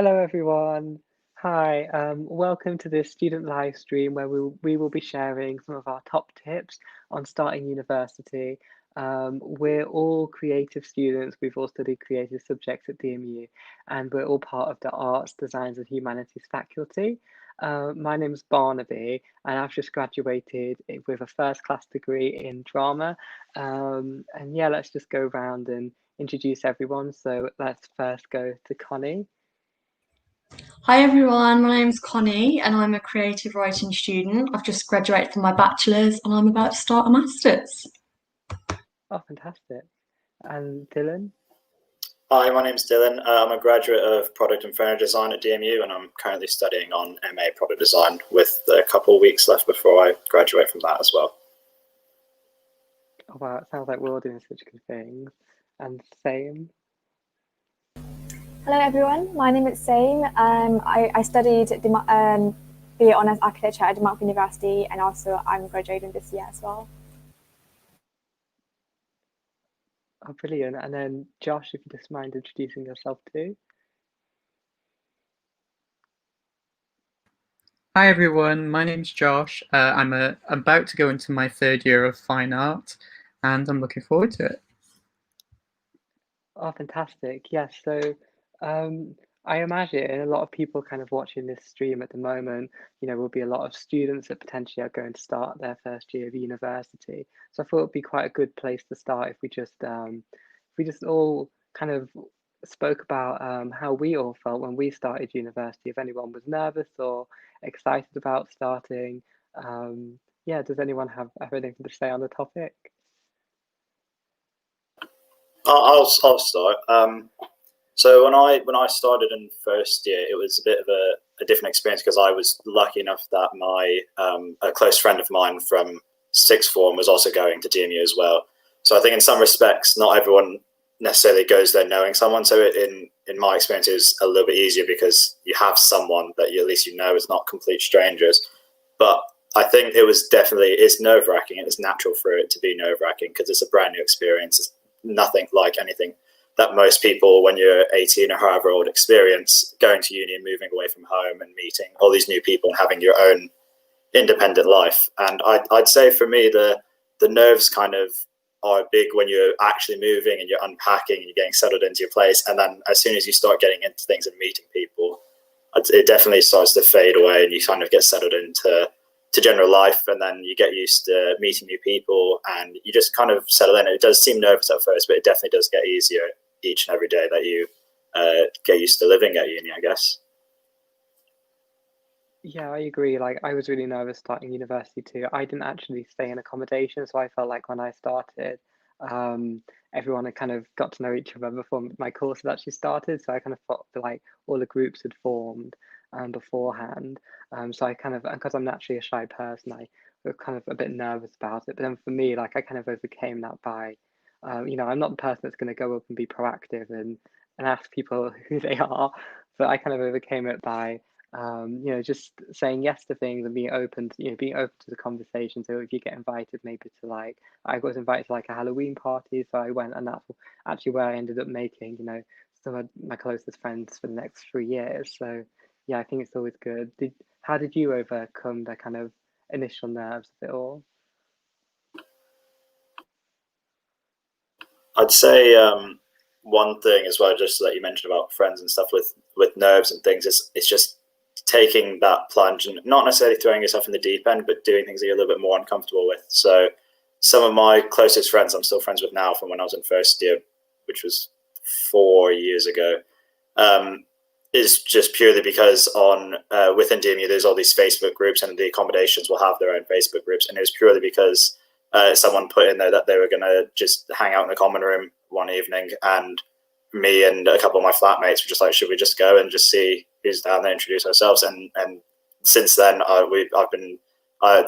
Hello, everyone. Hi, welcome to this student live stream where we will be sharing some of our top tips on starting university. We're all creative students. We've all studied creative subjects at DMU, and we're all part of the Arts, Designs, and Humanities faculty. My name's Barnaby, and I've just graduated with a first class degree in drama. And yeah, let's just go around and introduce everyone. So let's first go to Connie. Hi everyone, my name's Connie and I'm a creative writing student. I've just graduated from my bachelor's and I'm about to start a master's. Oh, fantastic. And Dylan? Hi, my name's Dylan. I'm a graduate of Product and Furniture Design at DMU, and I'm currently studying on MA Product Design with a couple of weeks left before I graduate from that as well. Oh, wow, it sounds like we're all doing such good things. And same. Hello everyone, my name is Same. I studied BA Honours Architecture at Denmark University, and also I'm graduating this year as well. Oh, brilliant. And then Josh, if you just mind introducing yourself too. Hi everyone, my name's Josh. I'm about to go into my third year of fine art and I'm looking forward to it. Oh, fantastic. Yes, so I imagine a lot of people kind of watching this stream at the moment, will be a lot of students that potentially are going to start their first year of university. So I thought it'd be quite a good place to start if we just all kind of spoke about how we all felt when we started university, if anyone was nervous or excited about starting. Yeah, does anyone have anything to say on the topic? I'll start. So when I started in first year, it was a bit of a different experience because I was lucky enough that my a close friend of mine from sixth form was also going to DMU as well. So I think in some respects, not everyone necessarily goes there knowing someone. So in my experience, it was a little bit easier because you have someone that you, at least is not complete strangers. But I think it's nerve-wracking, and it's natural for it to be nerve-wracking because it's a brand new experience. It's nothing like anything that most people, when you're 18 or however old, experience going to uni and moving away from home and meeting all these new people and having your own independent life. And I'd say for me, the nerves kind of are big when you're actually moving and you're unpacking and you're getting settled into your place. And then as soon as you start getting into things and meeting people, it definitely starts to fade away and you kind of get settled into general life, and then you get used to meeting new people and you just kind of settle in. It does seem nervous at first, but it definitely does get easier each and every day that you get used to living at uni, I guess. Yeah, I agree. Like, I was really nervous starting university too. I didn't actually stay in accommodation, so I felt like when I started, everyone had kind of got to know each other before my course had actually started. So I kind of felt like all the groups had formed beforehand. So I kind of, because I'm naturally a shy person, I was kind of a bit nervous about it. But then for me, like, I kind of overcame that by, I'm not the person that's going to go up and be proactive and ask people who they are, but I kind of overcame it by just saying yes to things and being open to the conversation. So if you get invited maybe to, like, I was invited to like a Halloween party, so I went, and that's actually where I ended up making, some of my closest friends for the next 3 years. So yeah, I think it's always good. How did you overcome the kind of initial nerves of it all? I'd say one thing as well, just that you mentioned about friends and stuff with nerves and things, it's just taking that plunge and not necessarily throwing yourself in the deep end, but doing things that you're a little bit more uncomfortable with. So some of my closest friends I'm still friends with now from when I was in first year, which was 4 years ago, is just purely because within DMU there's all these Facebook groups and the accommodations will have their own Facebook groups, and it was purely because someone put in there that they were going to just hang out in the common room one evening, and me and a couple of my flatmates were just like, should we just go and just see who's down there, introduce ourselves? And since then I've been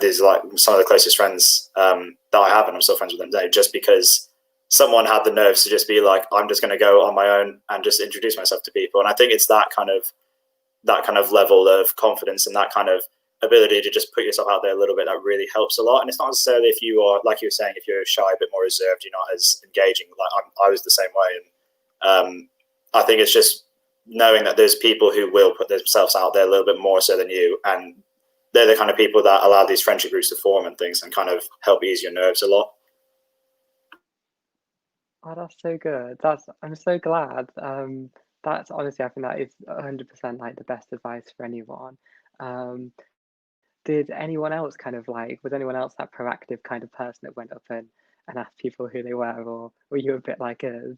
these like some of the closest friends that I have, and I'm still friends with them today, just because someone had the nerves to just be like, I'm just going to go on my own and just introduce myself to people. And I think it's that kind of level of confidence and that kind of ability to just put yourself out there a little bit that really helps a lot. And it's not necessarily, if you are, like you were saying, if you're shy, a bit more reserved, you're not as engaging. Like I was the same way. And I think it's just knowing that there's people who will put themselves out there a little bit more so than you, and they're the kind of people that allow these friendship groups to form and things, and kind of help ease your nerves a lot. Oh, that's so good. I'm so glad. That's honestly, I think that is 100% like the best advice for anyone. Um, did anyone else kind of like, was anyone else that proactive kind of person that went up and asked people who they were, or were you a bit like us?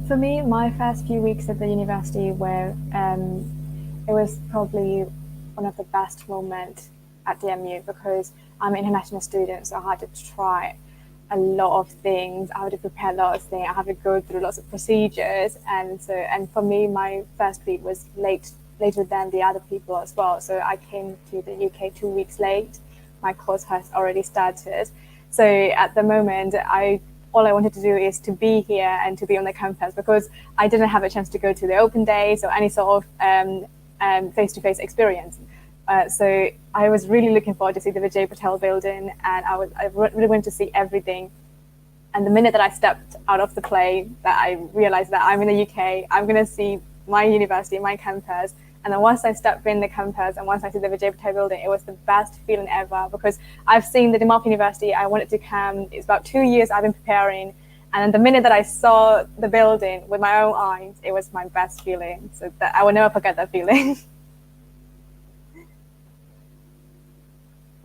For me, my first few weeks at the university were, it was probably one of the best moments at the MU because I'm an international student, so I had to try a lot of things. I had to prepare a lot of things. I had to go through lots of procedures, and for me, my first week was later than the other people as well. So I came to the UK 2 weeks late. My course has already started. So at the moment, all I wanted to do is to be here and to be on the campus because I didn't have a chance to go to the open days or any sort of face-to-face experience. So I was really looking forward to see the Vijay Patel building, and I really wanted to see everything. And the minute that I stepped out of the plane, that I realized that I'm in the UK, I'm going to see my university, my campus. And then once I stepped in the campus and once I see the Vijay Patel building, it was the best feeling ever because I've seen the Denmark University. I wanted to come. It's about 2 years I've been preparing. And then the minute that I saw the building with my own eyes, it was my best feeling. So that I will never forget that feeling.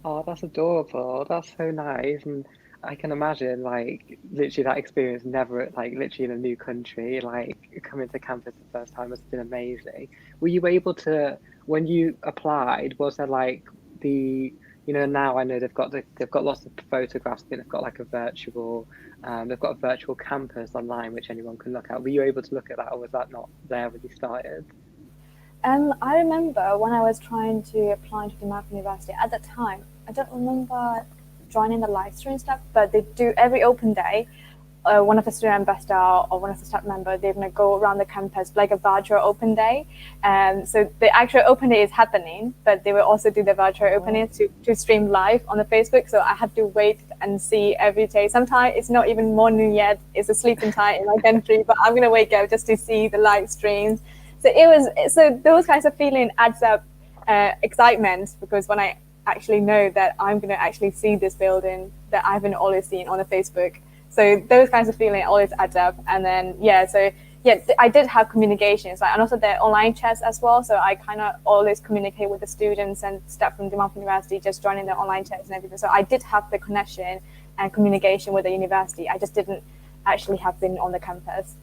Oh, that's adorable. That's so nice. And I can imagine like literally that experience never like literally in a new country, like coming to campus the first time has been amazing. Were you able to, when you applied, was there like the, now I know they've got lots of photographs, I think they've got like a virtual they've got a virtual campus online which anyone can look at. Were you able to look at that, or was that not there when you started? I remember when I was trying to apply to Denmark University at that time, I don't remember joining the live stream stuff, but they do every open day. One of the student ambassador or one of the staff member, they're going to go around the campus like a virtual open day. So the actual open day is happening, but they will also do the virtual opening to stream live on the Facebook. So I have to wait and see every day. Sometimes it's not even morning yet; it's a sleeping time in my country, but I'm going to wake up just to see the live streams. So those kinds of feeling adds up excitement because when I actually know that I'm going to actually see this building that I haven't always seen on the Facebook. So those kinds of feeling always adds up. And then, I did have communications, and also the online chats as well. So I kind of always communicate with the students and staff from Denmark University, just joining the online chats and everything. So I did have the connection and communication with the university. I just didn't actually have been on the campus.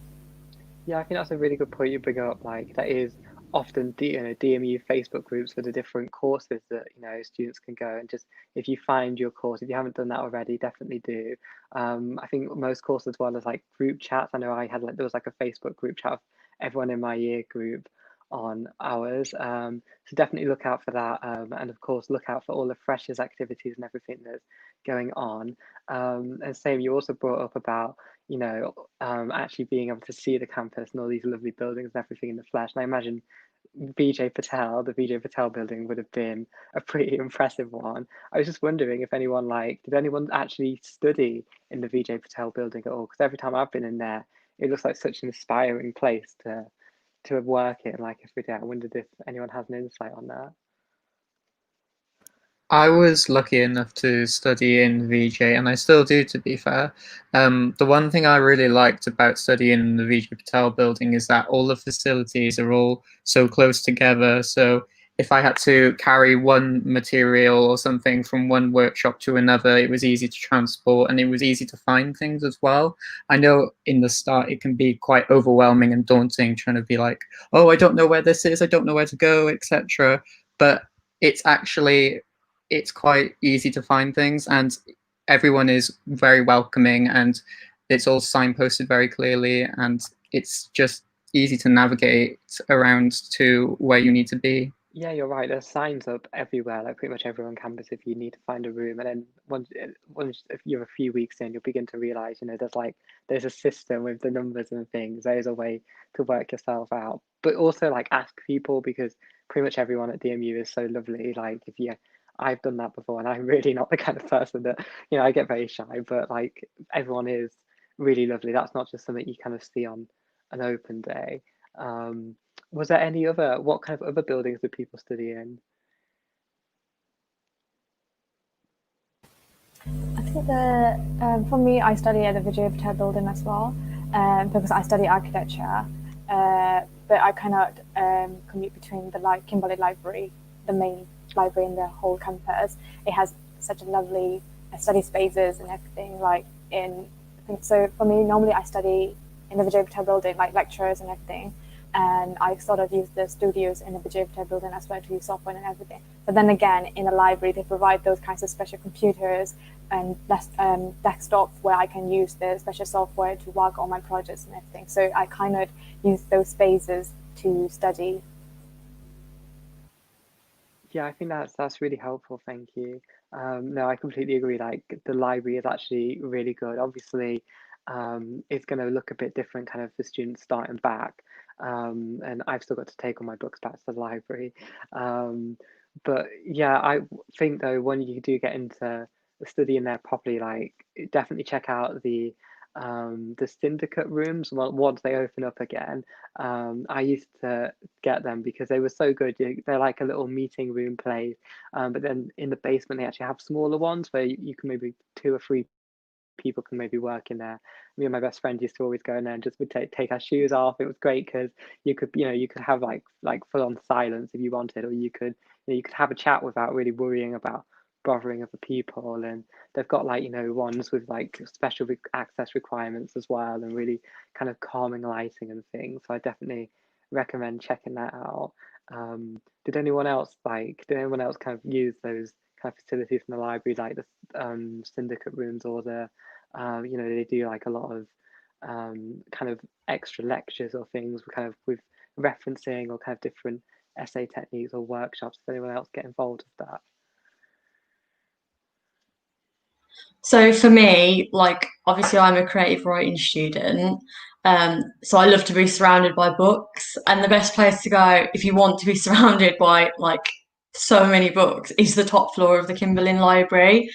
Yeah, I think that's a really good point you bring up. Like that is often DMU Facebook groups for the different courses that students can go and just if you find your course, if you haven't done that already, definitely do. I think most courses as well as like group chats. I know I had there was like a Facebook group chat of everyone in my year group on ours. So definitely look out for that, and of course look out for all the freshers activities and everything that's going on. And same, you also brought up about actually being able to see the campus and all these lovely buildings and everything in the flesh. And I imagine the Vijay Patel building would have been a pretty impressive one. I was just wondering if anyone did anyone actually study in the Vijay Patel building at all? Because every time I've been in there, it looks like such an inspiring place to work in like every day. I wondered if anyone has an insight on that. I was lucky enough to study in VJ, and I still do, to be fair. The one thing I really liked about studying in the VJ Patel building is that all the facilities are all so close together. So if I had to carry one material or something from one workshop to another, it was easy to transport and it was easy to find things as well. I know in the start it can be quite overwhelming and daunting trying to be like, oh, I don't know where this is, I don't know where to go, etc. But it's quite easy to find things, and everyone is very welcoming, and it's all signposted very clearly, and it's just easy to navigate around to where you need to be. Yeah, you're right. There's signs up everywhere, like pretty much everyone on campus if you need to find a room. And then once if you're a few weeks in, you'll begin to realize, there's a system with the numbers and things. There's a way to work yourself out. But also like ask people because pretty much everyone at DMU is so lovely. Like I've done that before and I'm really not the kind of person that, I get very shy, but like everyone is really lovely. That's not just something you kind of see on an open day. Was there any other, what kind of other buildings did people study in? I think for me, I study at the Vijay Patel building as well, because I study architecture. But I cannot commute between the Kimberley Library, the main library in the whole campus. It has such a lovely study spaces and everything. So for me, normally I study in the Vijay Patel building, like lectures and everything. And I sort of use the studios in the Vijay Patel building as well to use software and everything. But then again, in the library, they provide those kinds of special computers and desktop where I can use the special software to work on my projects and everything. So I kind of use those spaces to study. Yeah, I think that's really helpful. Thank you. No, I completely agree. Like the library is actually really good. Obviously, it's going to look a bit different kind of for students starting back. And I've still got to take all my books back to the library. But yeah, I think though when you do get into studying there properly, like definitely check out the syndicate rooms once they open up again. I used to get them because they were so good. They're like a little meeting room place, but then in the basement they actually have smaller ones where you can maybe 2 or 3 people can maybe work in there. Me and my best friend used to always go in there and just would take our shoes off. It was great because you could have like full on silence if you wanted, or you could have a chat without really worrying about bothering other people. And they've got like ones with like special access requirements as well, and really kind of calming lighting and things. So I definitely recommend checking that out. Did anyone else kind of use those kind of facilities in the library, like the syndicate rooms, or they do like a lot of kind of extra lectures or things with referencing or kind of different essay techniques or workshops? Does anyone else get involved with that? So for me, like obviously I'm a creative writing student, so I love to be surrounded by books, and the best place to go if you want to be surrounded by like so many books is the top floor of the Kimberley Library.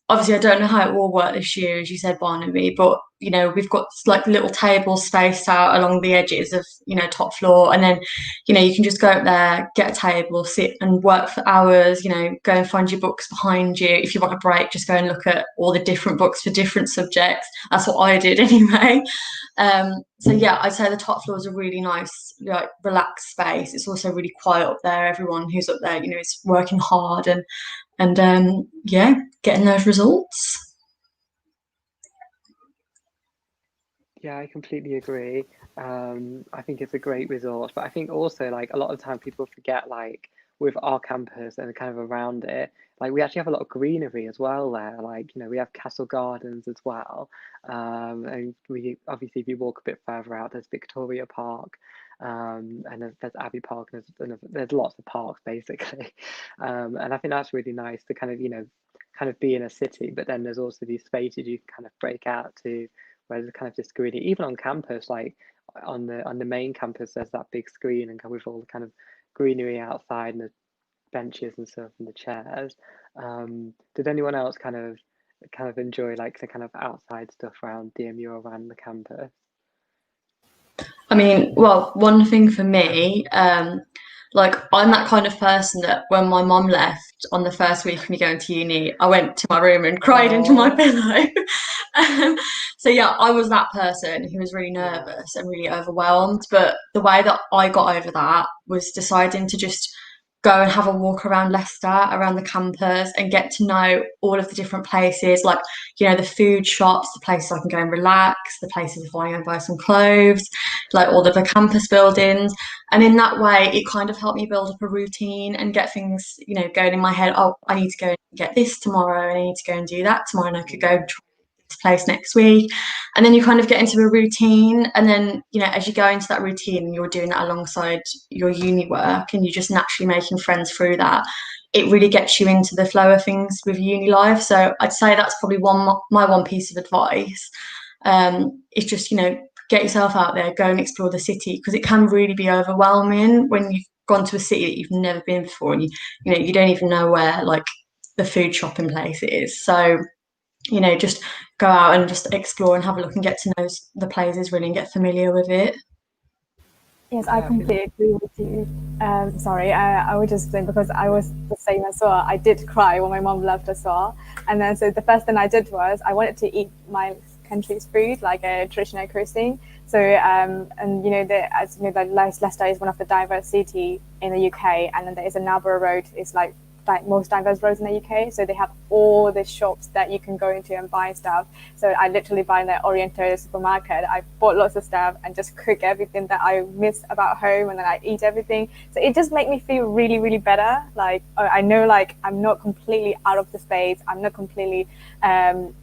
Obviously, I don't know how it will work this year, as you said, Barnaby, but we've got like little tables spaced out along the edges of top floor, and then you can just go up there, get a table, sit and work for hours. Go and find your books behind you. If you want a break, just go and look at all the different books for different subjects. That's what I did anyway. So yeah, I'd say the top floor is a really nice, like relaxed space. It's also really quiet up there. Everyone who's up there, is working hard and yeah, getting those results. Yeah, I completely agree. I think it's a great resource, but I think also like a lot of the time people forget, like with our campus and kind of around it, like we actually have a lot of greenery as well there. Like we have Castle Gardens as well, and we obviously if you walk a bit further out, there's Victoria Park, and there's Abbey Park, and there's lots of parks basically, and I think that's really nice to kind of kind of be in a city, but then there's also these spaces you can kind of break out to where there's kind of this greenery. Even on campus, like on the main campus, there's that big screen and with all the kind of greenery outside and the benches and stuff and the chairs. Did anyone else kind of enjoy like the kind of outside stuff around DMU or around the campus? I mean, well, one thing for me, like I'm that kind of person that when my mum left on the first week of me going to uni, I went to my room and cried into my pillow. So yeah, I was that person who was really nervous and really overwhelmed. But the way that I got over that was deciding to just go and have a walk around Leicester, around the campus, and get to know all of the different places, like the food shops, the places I can go and relax, the places if I want to buy some clothes, like all of the campus buildings. And in that way, it kind of helped me build up a routine and get things, going in my head. Oh, I need to go and get this tomorrow, and I need to go and do that tomorrow, and I could go try this place next week. And then you kind of get into a routine, and then as you go into that routine and you're doing that alongside your uni work and you're just naturally making friends through that, it really gets you into the flow of things with uni life. So I'd say that's probably my one piece of advice. It's just get yourself out there, go and explore the city, because it can really be overwhelming when you've gone to a city that you've never been before and you don't even know where like the food shopping place is. So you know, just go out and just explore and have a look and get to know the places really and get familiar with it. Yes, I completely agree with you. Sorry, I would just say, because I was the same as well. I did cry when my mom left as well. And then so the first thing I did was I wanted to eat my country's food, like a traditional cuisine. So and you know, as you know, like Leicester is one of the diverse city in the UK, and then there is another road. It's like most diverse roads in the UK. So they have all the shops that you can go into and buy stuff. So I literally buy in the Oriental supermarket. I bought lots of stuff and just cook everything that I miss about home, and then I eat everything. So it just made me feel really, really better. Like I know, like I'm not completely out of the space. I'm not completely alone.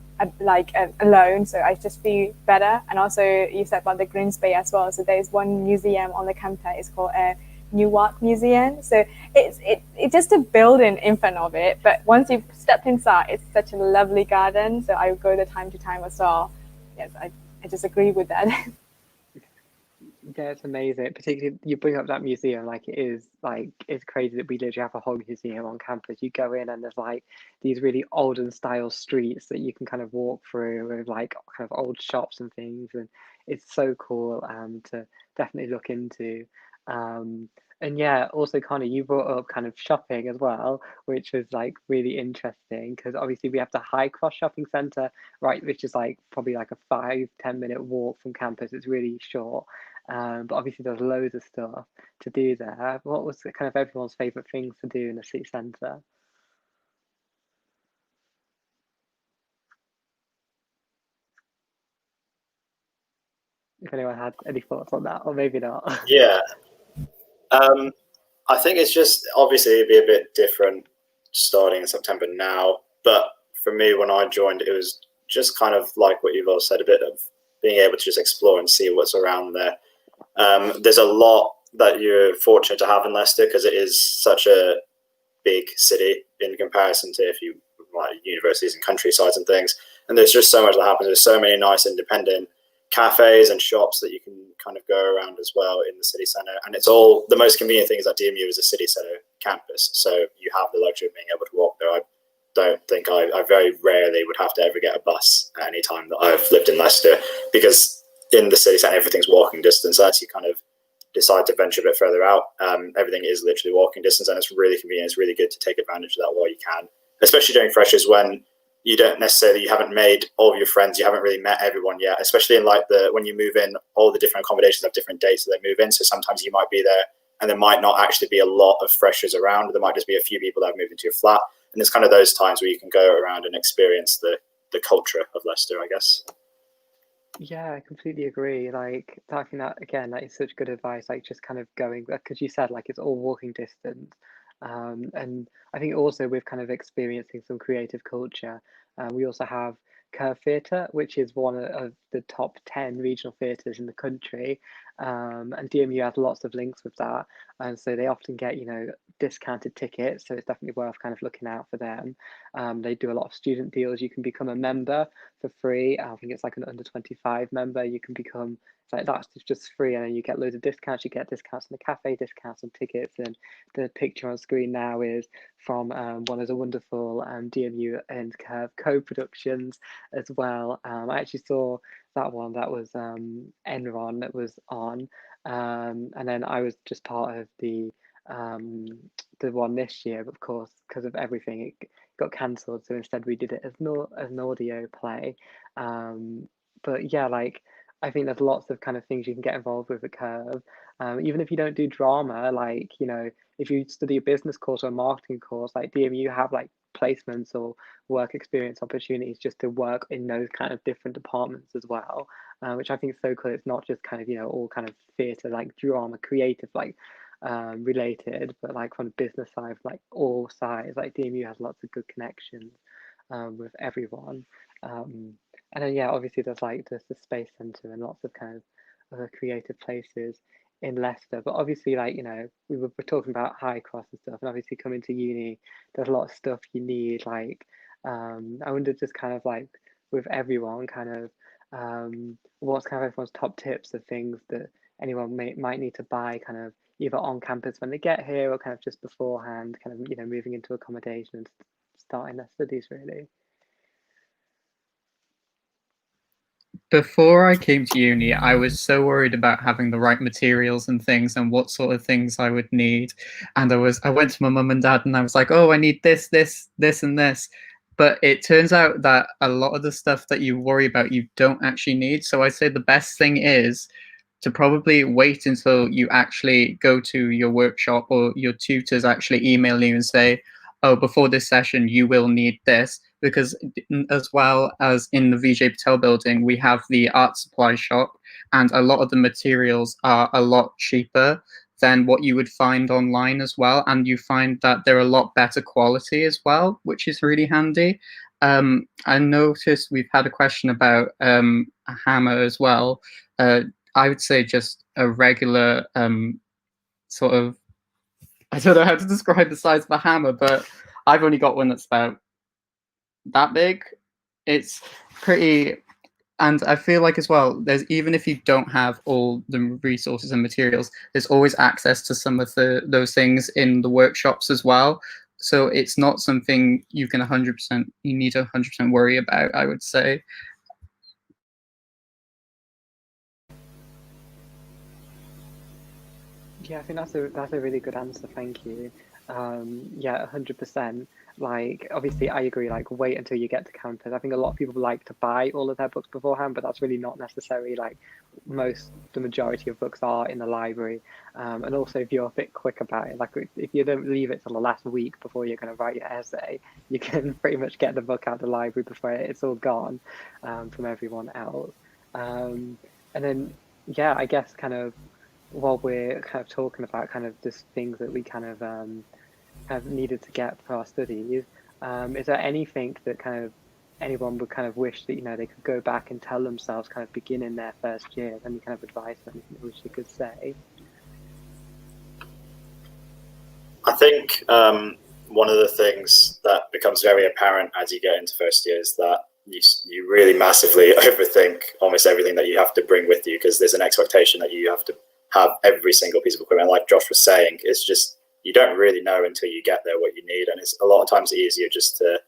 So I just feel better. And also you said about the green space as well. So there's one museum on the campus. It's called Newark Museum. So it's just a building in front of it, but once you've stepped inside, it's such a lovely garden. So I go there time to time as well. Yes, I just agree with that. Yeah, it's amazing. Particularly, you bring up that museum, like it is like it's crazy that we literally have a whole museum on campus. You go in and there's like these really olden style streets that you can kind of walk through with like kind of old shops and things, and it's so cool to definitely look into. Um, and yeah, also Connie, you brought up kind of shopping as well, which was like really interesting because obviously we have the High Cross Shopping Centre, right, which is like probably like a 5-10 minute walk from campus. It's really short. But obviously there's loads of stuff to do there. What was kind of everyone's favourite things to do in the city centre? If anyone had any thoughts on that, or maybe not. Yeah. Um, I think it's just obviously it'd be a bit different starting in September now. But for me, when I joined, it was just kind of like what you've all said, a bit of being able to just explore and see what's around there. There's a lot that you're fortunate to have in Leicester because it is such a big city in comparison to if you like universities and countrysides and things. And there's just so much that happens. There's so many nice independent cafes and shops that you can kind of go around as well in the city centre. And it's all the most convenient thing is that DMU is a city centre campus, so you have the luxury of being able to walk there. I don't think I very rarely would have to ever get a bus at any time that I've lived in Leicester because in the city centre everything's walking distance. As you kind of decide to venture a bit further out, everything is literally walking distance, and it's really convenient. It's really good to take advantage of that while you can, especially during freshers when you don't necessarily you haven't made all of your friends, you haven't really met everyone yet. Especially in like when you move in, all the different accommodations have different dates that they move in. So sometimes you might be there and there might not actually be a lot of freshers around. There might just be a few people that have moved into your flat, and it's kind of those times where you can go around and experience the culture of Leicester, I guess. Yeah, I completely agree. Like, I think that again, that is such good advice. Like, just kind of going because you said like it's all walking distance, and I think also with kind of experiencing some creative culture, we also have Curve Theatre, which is one of the top 10 regional theatres in the country, and DMU has lots of links with that, and so they often get discounted tickets. So it's definitely worth kind of looking out for them. They do a lot of student deals. You can become a member for free. I think it's like an under 25 member. You can become like that's just free, and then you get loads of discounts. You get discounts in the cafe, discounts on tickets, and the picture on screen now is from one of the wonderful DMU and Curve co-productions as well. I actually saw that one. That was Enron that was on, and then I was just part of the one this year, but of course, because of everything, it got cancelled. So instead, we did it as an audio play. Um, but yeah, like I think there's lots of kind of things you can get involved with at Curve. Even if you don't do drama, like if you study a business course or a marketing course, like DMU have like placements or work experience opportunities just to work in those kind of different departments as well, which I think is so cool. It's not just kind of all kind of theatre like drama, creative like related, but like from the business side, like all sides, like DMU has lots of good connections with everyone. And then yeah, obviously there's like the Space Centre and lots of kind of other creative places in Leicester. But obviously, like we were talking about High Cross and stuff, and obviously coming to uni, there's a lot of stuff you need. Like I wonder just kind of like with everyone, kind of what's kind of everyone's top tips of things that anyone might need to buy, kind of either on campus when they get here or kind of just beforehand, kind of moving into accommodation and starting their studies really. before I came to uni, I was so worried about having the right materials and things and what sort of things I would need. And I went to my mum and dad and I was like, oh, I need this, this, this, and this. But it turns out that a lot of the stuff that you worry about, you don't actually need. So I'd say the best thing is to probably wait until you actually go to your workshop or your tutors actually email you and say, oh, before this session, you will need this. Because as well as in the VJ Patel building, we have the art supply shop, and a lot of the materials are a lot cheaper than what you would find online as well. And you find that they're a lot better quality as well, which is really handy. I noticed we've had a question about a hammer as well. I would say just a regular sort of, I don't know how to describe the size of a hammer, but I've only got one that's about that big. It's pretty, and I feel like as well, there's, even if you don't have all the resources and materials, there's always access to some of those things in the workshops as well. So it's not something you can 100%, you need to 100% worry about, I would say. Yeah, I think that's a really good answer. Thank you. Yeah, 100%. Like, obviously, I agree. Like, wait until you get to campus. I think a lot of people like to buy all of their books beforehand, but that's really not necessary. Like, the majority of books are in the library. And also, if you're a bit quick about it, like if you don't leave it till the last week before you're going to write your essay, you can pretty much get the book out of the library before it's all gone from everyone else. And then, yeah, I guess kind of, while we're kind of talking about kind of just things that we kind of have needed to get for our studies, is there anything that kind of anyone would kind of wish that, you know, they could go back and tell themselves kind of beginning their first year? Any kind of advice or anything which you could say? I think one of the things that becomes very apparent as you get into first year is that you really massively overthink almost everything that you have to bring with you, because there's an expectation that you have to have every single piece of equipment. Like Josh was saying, it's just, you don't really know until you get there what you need, and it's a lot of times easier just to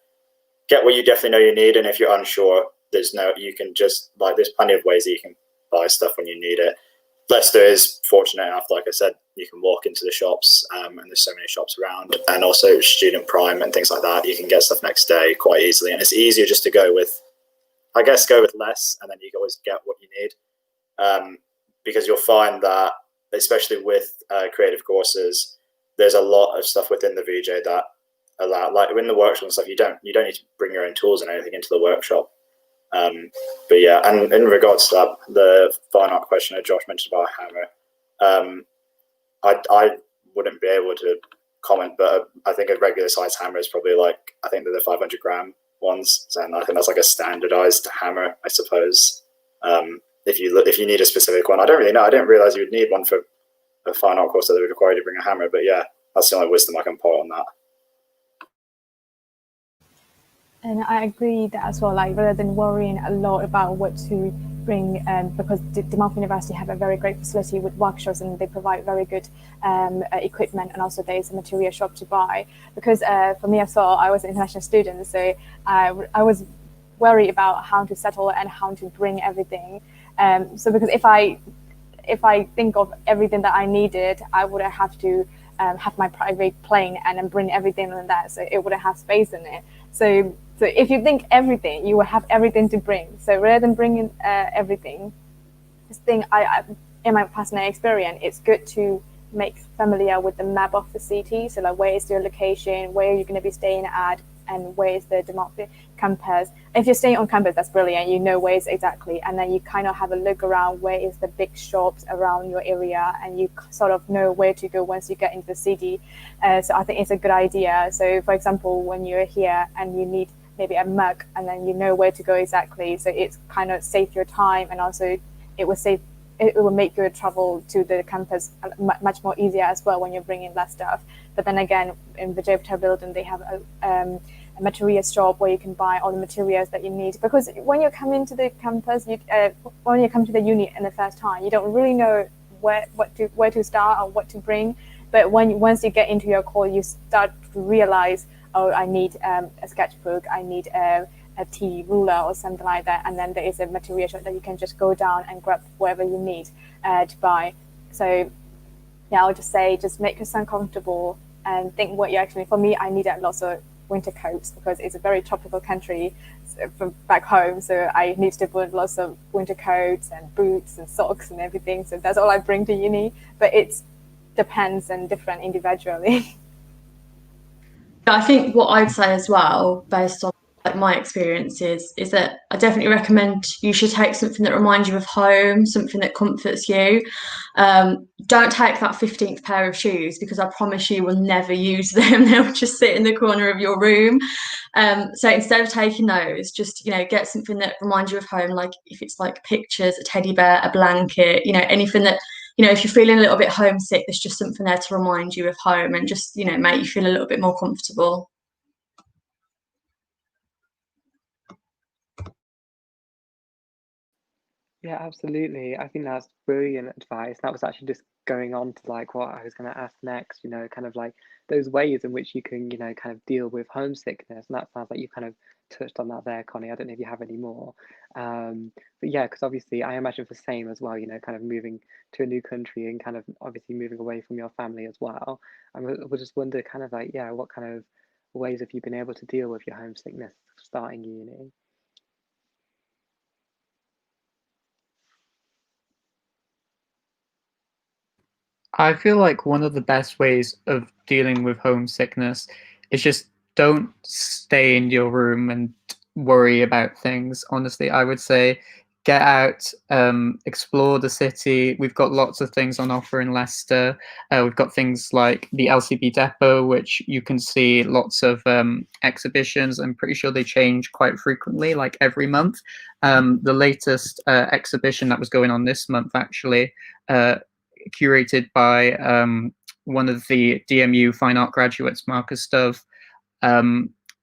get what you definitely know you need. And if you're unsure, you can just, like, there's plenty of ways that you can buy stuff when you need it. Leicester is fortunate enough, like I said, you can walk into the shops, and there's so many shops around, and also Student Prime and things like that. You can get stuff next day quite easily, and it's easier just to go with less, and then you can always get what you need. Because you'll find that, especially with creative courses, there's a lot of stuff within the VJ that allow, like in the workshop and stuff, you don't need to bring your own tools and anything into the workshop. But yeah, and in regards to that, the fine art question that Josh mentioned about a hammer, I wouldn't be able to comment, but I think a regular size hammer is probably like, I think they're the 500 gram ones, and I think that's like a standardized hammer, I suppose. If you need a specific one, I don't really know. I didn't realize you would need one for a fine art course that would require you to bring a hammer. But yeah, that's the only wisdom I can put on that. And I agree that as well. Like, rather than worrying a lot about what to bring, because Dartmouth University have a very great facility with workshops, and they provide very good equipment, and also there's a material shop to buy. Because for me as well, I was an international student, so I was worried about how to settle and how to bring everything. So because if I think of everything that I needed, I would have to have my private plane and then bring everything on that, so it wouldn't have space in it. So if you think everything, you will have everything to bring. So rather than bringing everything, this thing, I in my personal experience, it's good to make familiar with the map of the city. So like, where is your location, where are you going to be staying at, and where is the Dartmouth campus. If you're staying on campus, that's brilliant, you know where it's exactly, and then you kind of have a look around where is the big shops around your area, and you sort of know where to go once you get into the city. So I think it's a good idea. So for example, when you're here and you need maybe a mug, and then you know where to go exactly, so it's kind of save your time, and also it will make your travel to the campus much more easier as well when you're bringing less stuff. But then again, in the JPTER building, they have a material shop where you can buy all the materials that you need. Because when you come into the campus, when you come to the uni in the first time, you don't really know where to start or what to bring. But once you get into your course, you start to realize, oh, I need a sketchbook, I need a tea ruler or something like that, and then there is a material shop that you can just go down and grab whatever you need to buy. So yeah, I'll just say, just make yourself comfortable and think what you actually. For me, I needed lots of winter coats because it's a very tropical country from back home. So I need to put lots of winter coats and boots and socks and everything. So that's all I bring to uni. But it depends and different individually. I think what I'd say as well, based on like my experiences, is that I definitely recommend you should take something that reminds you of home, something that comforts you. Don't take that 15th pair of shoes, because I promise you will never use them. They'll just sit in the corner of your room. So instead of taking those, just, get something that reminds you of home, like if it's like pictures, a teddy bear, a blanket, anything that, if you're feeling a little bit homesick, there's just something there to remind you of home and just, make you feel a little bit more comfortable. Yeah, absolutely. I think that's brilliant advice. That was actually just going on to like what I was going to ask next, kind of like those ways in which you can, kind of deal with homesickness. And that sounds like you kind of touched on that there, Connie. I don't know if you have any more. But yeah, because obviously I imagine the same as well, kind of moving to a new country and kind of obviously moving away from your family as well. I would just wonder kind of like, yeah, what kind of ways have you been able to deal with your homesickness starting uni? I feel like one of the best ways of dealing with homesickness is just don't stay in your room and worry about things. Honestly, I would say get out, explore the city. We've got lots of things on offer in Leicester. We've got things like the LCB Depot, which you can see lots of exhibitions. I'm pretty sure they change quite frequently, like every month. The latest exhibition that was going on this month, actually, curated by one of the DMU fine art graduates, Marcus Dove.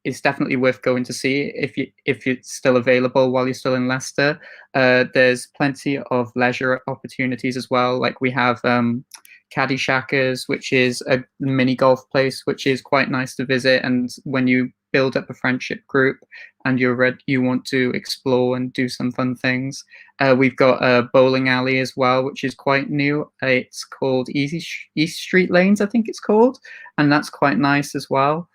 It's definitely worth going to see if it's still available while you're still in Leicester. There's plenty of leisure opportunities as well. Like we have Caddy Shackers, which is a mini golf place, which is quite nice to visit. And when you build up a friendship group and you want to explore and do some fun things, we've got a bowling alley as well, which is quite new. It's called East Street Lanes, I think it's called, and that's quite nice as well.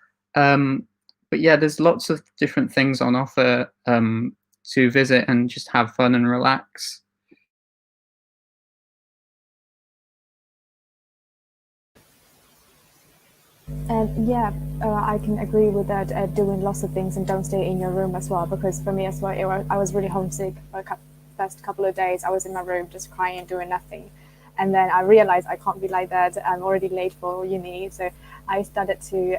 But yeah, there's lots of different things on offer to visit and just have fun and relax. Yeah, I can agree with that. Doing lots of things and don't stay in your room as well. Because for me as well, I was really homesick for first couple of days. I was in my room just crying and doing nothing, and then I realized I can't be like that. I'm already late for uni, so I started to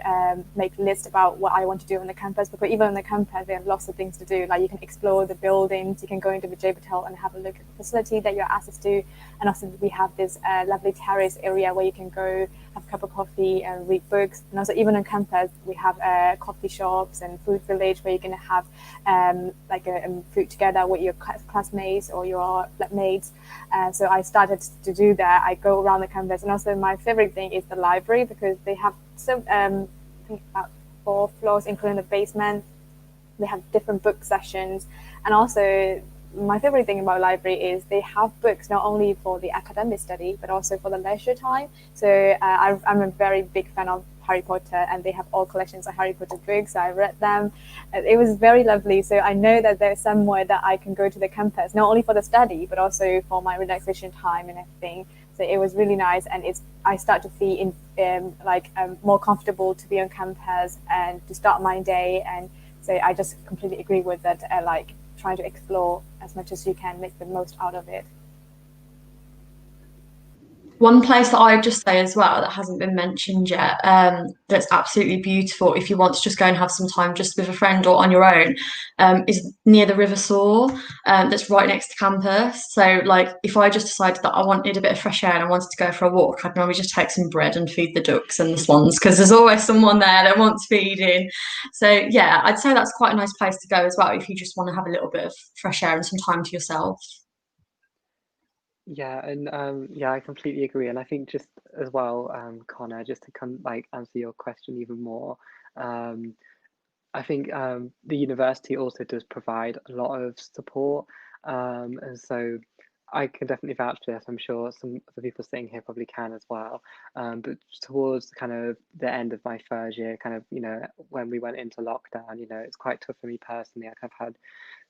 make a list about what I want to do on the campus, because even on the campus there are lots of things to do. Like you can explore the buildings, you can go into the J Hotel and have a look at the facility that you have access to, and also we have this lovely terrace area where you can go have a cup of coffee and read books. And also even on campus we have coffee shops and food village where you're going to have like a food together with your classmates or your flatmates. So I started to do that. I go around the campus, and also my favorite thing is the library, because they have some I think about 4 floors including the basement. They have different book sessions, and also my favorite thing about library is they have books not only for the academic study but also for the leisure time. So I'm a very big fan of Harry Potter, and they have all collections of Harry Potter books. I read them. It was very lovely. So I know that there's somewhere that I can go to the campus, not only for the study but also for my relaxation time and everything. So it was really nice, and I start to feel more comfortable to be on campus and to start my day. And so I just completely agree with that. Like trying to explore as much as you can, make the most out of it. One place that I'd just say as well that hasn't been mentioned yet, that's absolutely beautiful if you want to just go and have some time just with a friend or on your own, is near the River Soar. That's right next to campus. So like if I just decided that I wanted a bit of fresh air and I wanted to go for a walk, I'd normally just take some bread and feed the ducks and the swans, because there's always someone there that wants feeding. So yeah, I'd say that's quite a nice place to go as well if you just want to have a little bit of fresh air and some time to yourself. Yeah, and yeah, I completely agree. And I think just as well, Connor, just to come like answer your question even more, um, I think the university also does provide a lot of support, and so I can definitely vouch for this. I'm sure some of the people sitting here probably can as well. But towards kind of the end of my first year, kind of, when we went into lockdown, it's quite tough for me personally. I kind of had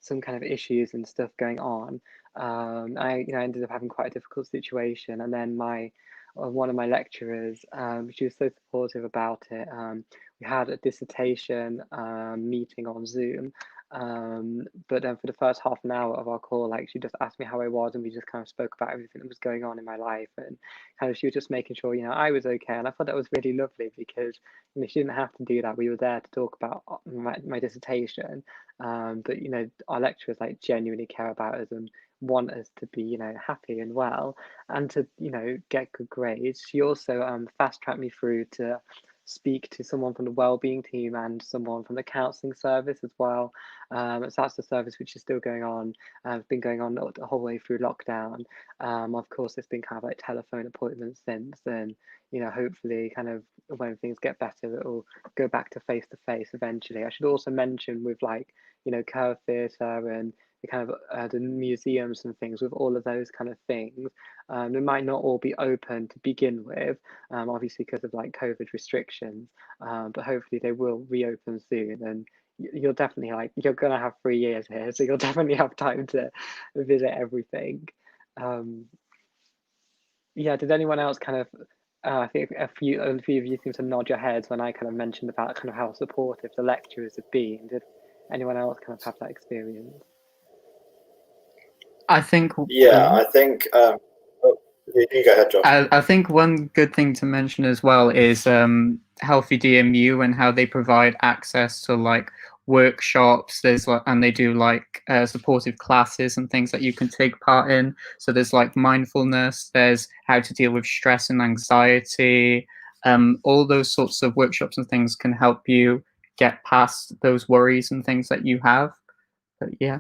some kind of issues and stuff going on. I ended up having quite a difficult situation, and then my one of my lecturers, she was so supportive about it. We had a dissertation meeting on Zoom, but then for the first half an hour of our call, like, she just asked me how I was, and we just kind of spoke about everything that was going on in my life, and kind of she was just making sure I was okay. And I thought that was really lovely because she didn't have to do that. We were there to talk about my dissertation, but our lecturers like genuinely care about us and want us to be happy and well, and to get good grades. She also fast tracked me through to speak to someone from the wellbeing team and someone from the counselling service as well. So that's the service which is still going on. It's been going on the whole way through lockdown. Of course, it's been kind of like telephone appointments since, and hopefully, kind of when things get better, it'll go back to face eventually. I should also mention with like Curve Theatre and the kind of the museums and things, with all of those kind of things, they might not all be open to begin with, obviously because of like COVID restrictions, but hopefully they will reopen soon. And you're definitely you're gonna have 3 years here, so you'll definitely have time to visit everything. Yeah, did anyone else kind of I think a few of you seem to nod your heads when I kind of mentioned about kind of how supportive the lecturers have been. Did anyone else kind of have that experience? I think. Yeah, I think. You go ahead, Josh. I think one good thing to mention as well is Healthy DMU and how they provide access to like workshops. There's like, and they do like supportive classes and things that you can take part in. So there's like mindfulness. There's how to deal with stress and anxiety. All those sorts of workshops and things can help you get past those worries and things that you have. But yeah.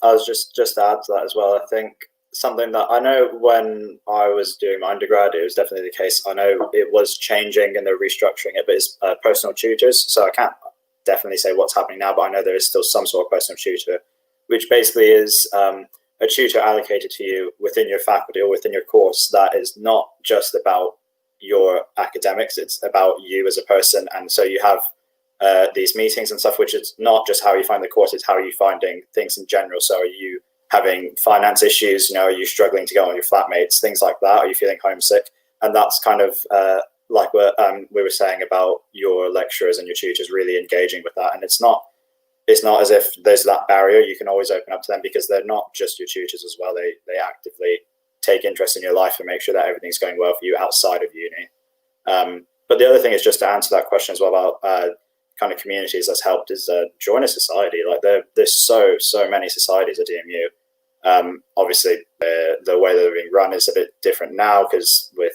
I was just to add to that as well. I think something that I know when I was doing my undergrad, it was definitely the case. I know it was changing and they're restructuring it, but it's personal tutors. So I can't definitely say what's happening now, but I know there is still some sort of personal tutor, which basically is a tutor allocated to you within your faculty or within your course that is not just about your academics, it's about you as a person. And so you have these meetings and stuff, which is not just how you find the course, it's how are you finding things in general. So are you having finance issues? Are you struggling to get on with your flatmates? Things like that. Are you feeling homesick? And that's kind of like what we were saying about your lecturers and your tutors really engaging with that. And it's not as if there's that barrier. You can always open up to them because they're not just your tutors as well. They actively take interest in your life and make sure that everything's going well for you outside of uni. But the other thing is, just to answer that question as well about kind of communities that's helped, is join a society. Like there's so many societies at DMU. Obviously the way they're being run is a bit different now because with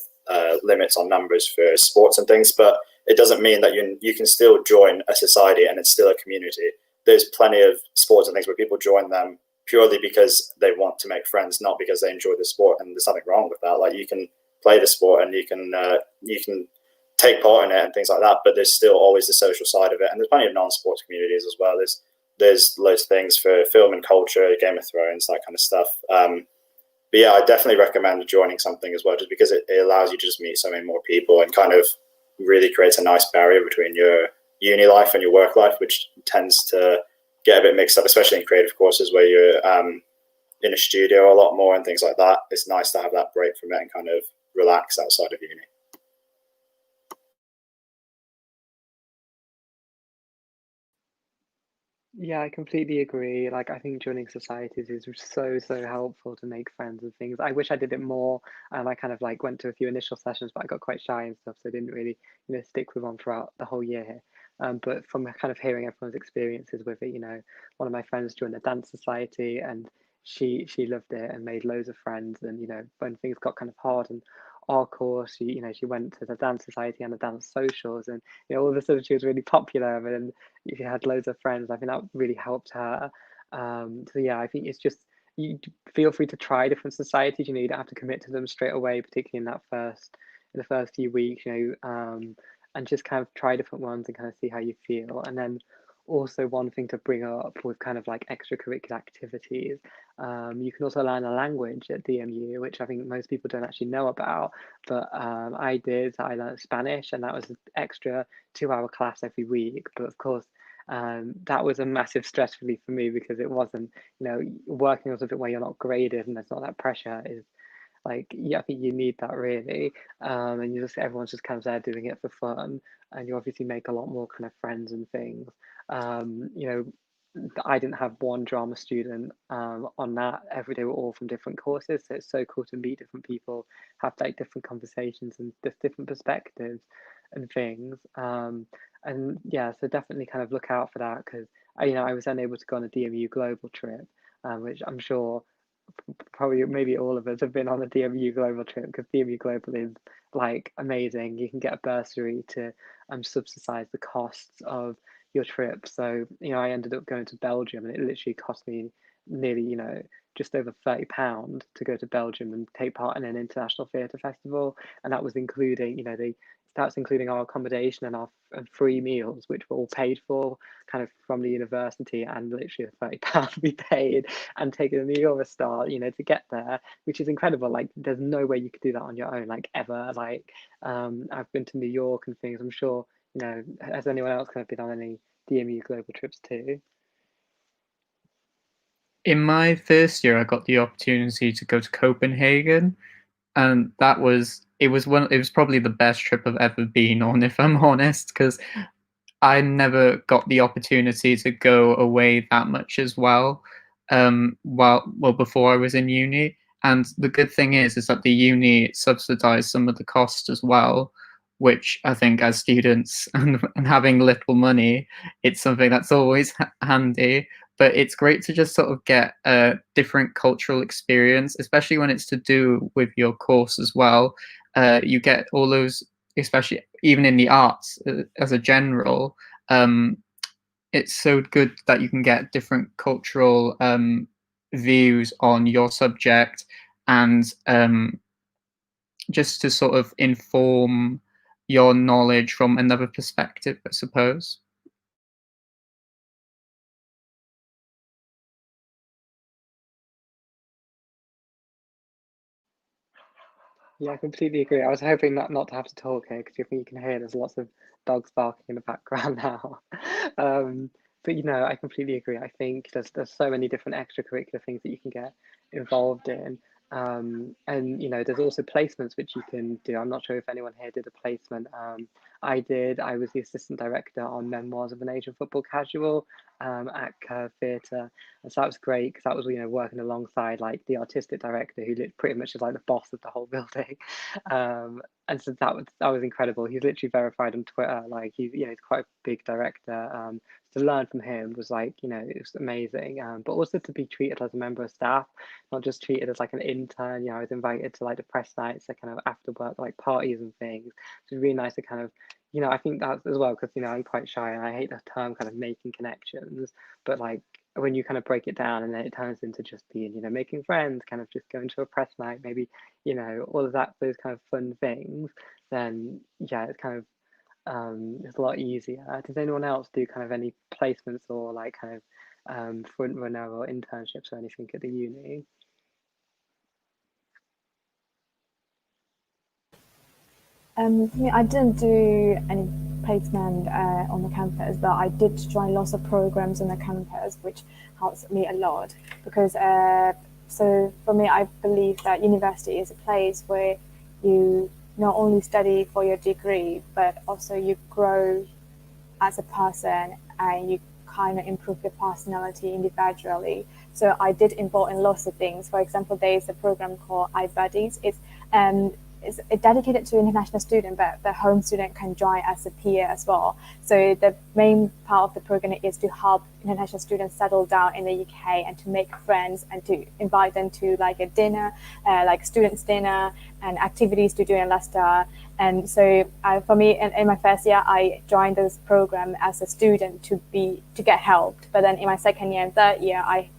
limits on numbers for sports and things, but it doesn't mean that you can still join a society and it's still a community. There's plenty of sports and things where people join them purely because they want to make friends, not because they enjoy the sport, and there's nothing wrong with that. Like you can play the sport and you can take part in it and things like that, but there's still always the social side of it. And there's plenty of non-sports communities as well. There's loads of things for film and culture, Game of Thrones, that kind of stuff. But yeah, I definitely recommend joining something as well, just because it allows you to just meet so many more people and kind of really creates a nice barrier between your uni life and your work life, which tends to get a bit mixed up, especially in creative courses where you're in a studio a lot more and things like that. It's nice to have that break from it and kind of relax outside of uni. Yeah, I completely agree. Like, I think joining societies is so helpful to make friends and things. I wish I did it more. I kind of like went to a few initial sessions, but I got quite shy and stuff, so I didn't really, stick with one throughout the whole year. But from kind of hearing everyone's experiences with it, one of my friends joined the dance society, and she loved it and made loads of friends. And when things got kind of hard and our course, she went to the dance society and the dance socials, and all of a sudden she was really popular, and she had loads of friends. I think that really helped her. So yeah, I think it's just, you feel free to try different societies. You don't have to commit to them straight away, particularly in the first few weeks. and just kind of try different ones and kind of see how you feel. And then also one thing to bring up with kind of like extracurricular activities, you can also learn a language at DMU, which I think most people don't actually know about, but I did. I learned Spanish, and that was an extra 2-hour class every week. But of course, that was a massive stress relief for me, because it wasn't, working on something where you're not graded and there's not that pressure is like, yeah, I think you need that really. And everyone's just kind of there doing it for fun, and you obviously make a lot more kind of friends and things. You know, I didn't have one drama student on that. They were all from different courses, so it's so cool to meet different people, have like different conversations and just different perspectives and things. And yeah, so definitely kind of look out for that, because I was then able to go on a DMU global trip, which I'm sure probably maybe all of us have been on a DMU global trip, because DMU global is like amazing. You can get a bursary to subsidize the costs of your trip. So I ended up going to Belgium, and it literally cost me nearly just over £30 to go to Belgium and take part in an international theatre festival, and that was including that's including our accommodation and our free meals, which were all paid for kind of from the university, and literally a £30 we paid, and taking the Eurostar, to get there, which is incredible. Like, there's no way you could do that on your own, like, ever. Like, I've been to New York and things. I'm sure, has anyone else kind of been on any DMU global trips too? In my first year, I got the opportunity to go to Copenhagen, and it was probably the best trip I've ever been on, if I'm honest, because I never got the opportunity to go away that much as well, before I was in uni. And the good thing is that the uni subsidised some of the cost as well, which I think, as students and having little money, it's something that's always handy. But it's great to just sort of get a different cultural experience, especially when it's to do with your course as well. You get all those, especially even in the arts as a general. It's so good that you can get different cultural views on your subject, and just to sort of inform your knowledge from another perspective, I suppose. Yeah, I completely agree. I was hoping not to have to talk here, because you can hear there's lots of dogs barking in the background now. But I completely agree. I think there's so many different extracurricular things that you can get involved in. And there's also placements which you can do. I'm not sure if anyone here did a placement. I did. I was the assistant director on Memoirs of an Asian Football Casual at Curve Theatre, and so that was great, because that was working alongside like the artistic director, who pretty much is like the boss of the whole building. And so that was incredible. He's literally verified on Twitter. Like, he's quite a big director. To learn from him was like, it was amazing. But also to be treated as a member of staff, not just treated as like an intern. I was invited to like the press nights, like kind of after work, like parties and things. So it's really nice to kind of, I think that's as well, because I'm quite shy, and I hate the term kind of making connections. But like, when you kind of break it down, and then it turns into just being, making friends, kind of just going to a press night, maybe, all of that, those kind of fun things, then yeah, it's kind of it's a lot easier. Does anyone else do kind of any placements, or like kind of front runner or internships or anything at the uni? For me, I didn't do any placement on the campus, but I did join lots of programs on the campus, which helps me a lot, because so for me, I believe that university is a place where you not only study for your degree, but also you grow as a person, and you kind of improve your personality individually. So I did involve in lots of things. For example, there is a program called iBuddies. It's dedicated to international student, but the home student can join as a peer as well. So the main part of the program is to help international students settle down in the UK, and to make friends, and to invite them to like a dinner, like students' dinner, and activities to do in Leicester. And so for me, in my first year, I joined this program as a student to get helped. But then in my second year and third year, I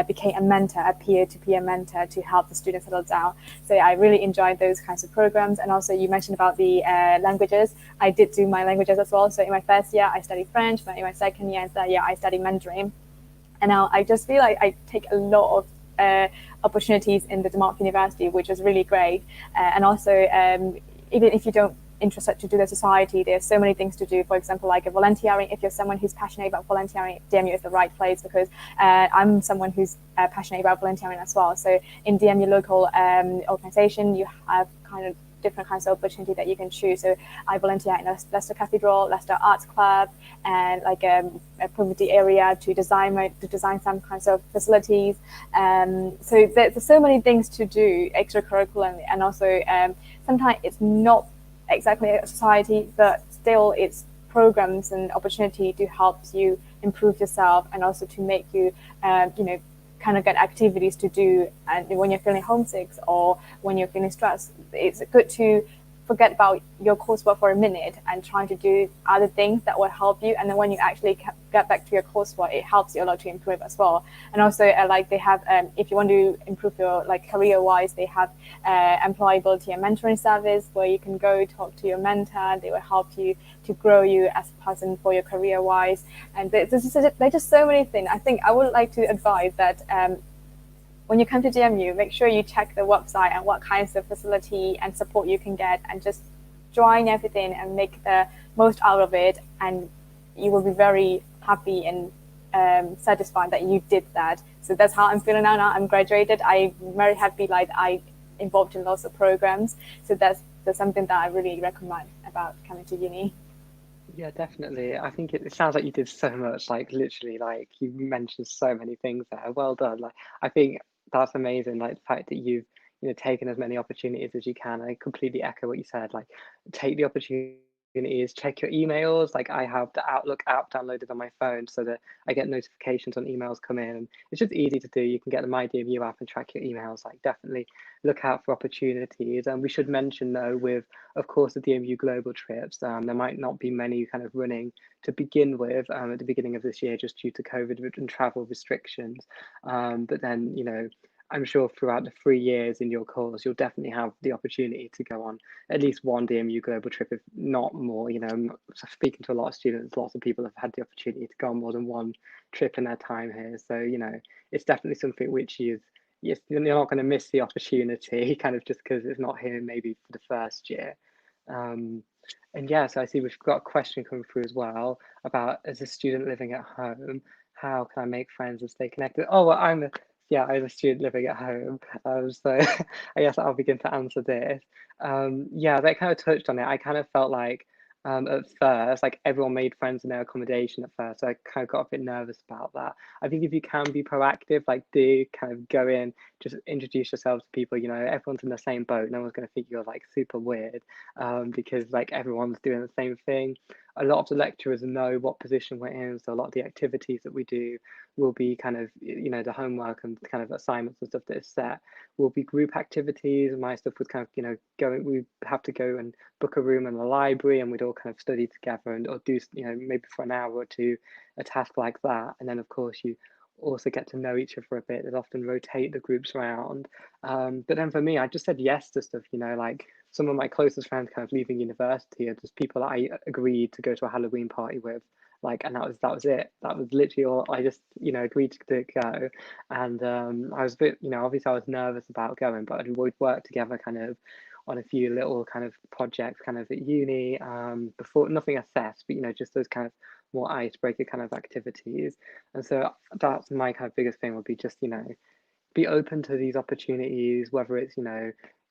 became a mentor, a peer-to-peer mentor to help the students settle down. So I really enjoyed those kinds of programs. And also you mentioned about the languages. I did do my languages as well. So in my first year, I studied French, but in my second year and third year, I studied Mandarin. And now I just feel like I take a lot of opportunities in the Denmark University, which is really great. And also, even if you don't interested to do the society, there's so many things to do. For example, like a volunteering. If you're someone who's passionate about volunteering, DMU is the right place, because I'm someone who's passionate about volunteering as well. So in DMU local organization, you have kind of different kinds of opportunity that you can choose. So I volunteer in Leicester Cathedral, Leicester Arts Club, and like a poverty area to design some kinds of facilities. So there's so many things to do extracurricularly, and also sometimes it's not exactly a society, but still it's programs and opportunity to help you improve yourself, and also to make you kind of get activities to do. And when you're feeling homesick or when you're feeling stressed, it's good to forget about your coursework for a minute and try to do other things that will help you. And then when you actually get back to your coursework, it helps you a lot to improve as well. And also like they have, if you want to improve your career-wise, they have employability and mentoring service where you can go talk to your mentor. They will help you to grow you as a person for your career-wise. And there's just so many things. I think I would like to advise that when you come to DMU, make sure you check the website and what kinds of facility and support you can get, and just join everything and make the most out of it. And you will be very happy and satisfied that you did that. So that's how I'm feeling now. Now I'm graduated. I'm very happy, like I involved in lots of programs. So that's something that I really recommend about coming to uni. Yeah, definitely. I think it sounds like you did so much, like literally, like you mentioned so many things there. Well done. Like I think that's amazing, like the fact that you've taken as many opportunities as you can. I completely echo what you said. Like take the opportunities, check your emails. Like I have the Outlook app downloaded on my phone so that I get notifications on emails come in. It's just easy to do. You can get the My DMU app and track your emails. Like definitely look out for opportunities. And we should mention though, with of course the DMU global trips, there might not be many kind of running to begin with at the beginning of this year, just due to COVID and travel restrictions. But then, I'm sure throughout the 3 years in your course, you'll definitely have the opportunity to go on at least one DMU global trip, if not more. Speaking to a lot of students, lots of people have had the opportunity to go on more than one trip in their time here. So, it's definitely something which you're not going to miss the opportunity, kind of just because it's not here maybe for the first year. And yeah, so I see we've got a question coming through as well about, as a student living at home, how can I make friends and stay connected? Oh, well, I'm a student living at home. So I guess I'll begin to answer this. Yeah, that kind of touched on it. I kind of felt like at first, like everyone made friends in their accommodation at first. So I kind of got a bit nervous about that. I think if you can be proactive, like do kind of go in, just introduce yourselves to people, everyone's in the same boat. No one's going to think you're like super weird because like everyone's doing the same thing. A lot of the lecturers know what position we're in. So a lot of the activities that we do will be kind of, the homework and kind of assignments and stuff that is set will be group activities. And my stuff was kind of, we have to go and book a room in the library, and we'd all kind of study together or do, maybe for an hour or two, a task like that. And then of course you also get to know each other a bit. They'd often rotate the groups around. But then for me, I just said yes to stuff, like some of my closest friends kind of leaving university are just people that I agreed to go to a Halloween party with. Like, and that was it. That was literally all. I just, agreed to go. And I was a bit, obviously I was nervous about going, but we'd work together kind of on a few little kind of projects kind of at uni before, nothing assessed, but just those kind of more icebreaker kind of activities. And so that's my kind of biggest thing, would be just, be open to these opportunities, whether it's,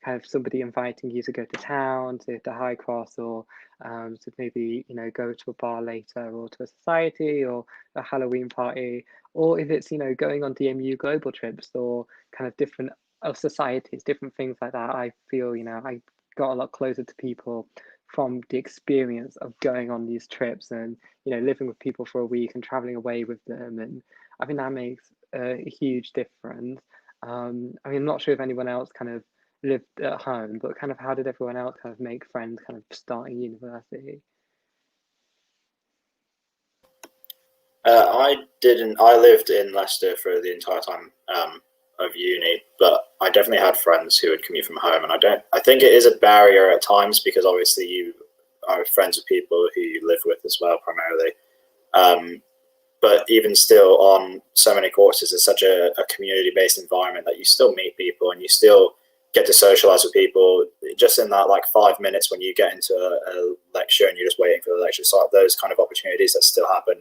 kind of somebody inviting you to go to town, to the High Cross, or to maybe, go to a bar later, or to a society, or a Halloween party, or if it's, going on DMU global trips, or kind of different societies, different things like that. I feel, I got a lot closer to people from the experience of going on these trips and, living with people for a week and traveling away with them. And I think that makes a huge difference. I mean, I'm not sure if anyone else kind of lived at home, but kind of how did everyone else kind of make friends kind of starting university? I didn't. I lived in Leicester for the entire time of uni, but I definitely had friends who would commute from home, and I think it is a barrier at times because obviously you are friends with people who you live with as well, primarily. But even still, on so many courses, it's such a community-based environment that you still meet people and you still get to socialize with people just in that like 5 minutes when you get into a lecture and you're just waiting for the lecture. So those kind of opportunities that still happen,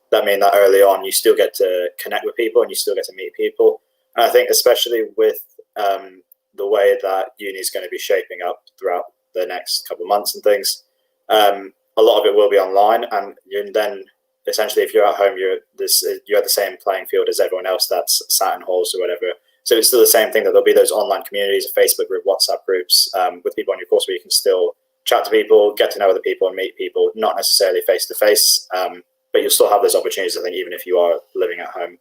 that mean that early on you still get to connect with people and you still get to meet people. And I think especially with the way that uni is going to be shaping up throughout the next couple of months and things, a lot of it will be online, and then essentially if you're at home, you're at the same playing field as everyone else that's sat in halls or whatever. So it's still the same thing, that there'll be those online communities, a Facebook group, WhatsApp groups with people on your course where you can still chat to people, get to know other people and meet people, not necessarily face to face, but you'll still have those opportunities, I think, even if you are living at home.